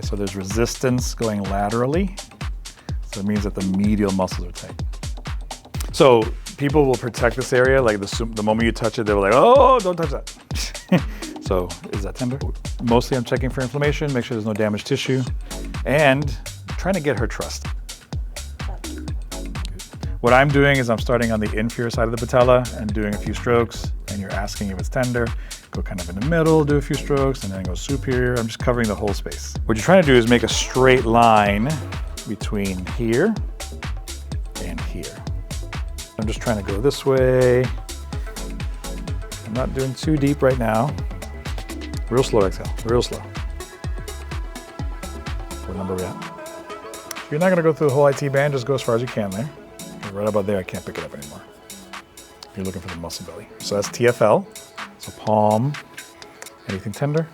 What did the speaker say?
So there's resistance going laterally. So it means that the medial muscles are tight. So people will protect this area, like the moment you touch it, they were like, oh, don't touch that. So is that tender? Mostly I'm checking for inflammation, make sure there's no damaged tissue, and trying to get her trust. What I'm doing is I'm starting on the inferior side of the patella and doing a few strokes, and you're asking if it's tender. Go kind of in the middle, do a few strokes, and then go superior. I'm just covering the whole space. What you're trying to do is make a straight line between here and here. I'm just trying to go this way. I'm not doing too deep right now. Real slow exhale, real slow. What number are we at? If you're not gonna go through the whole IT band, just go as far as you can there. Right about there, I can't pick it up anymore. You're looking for the muscle belly. So that's TFL. So palm, anything tender?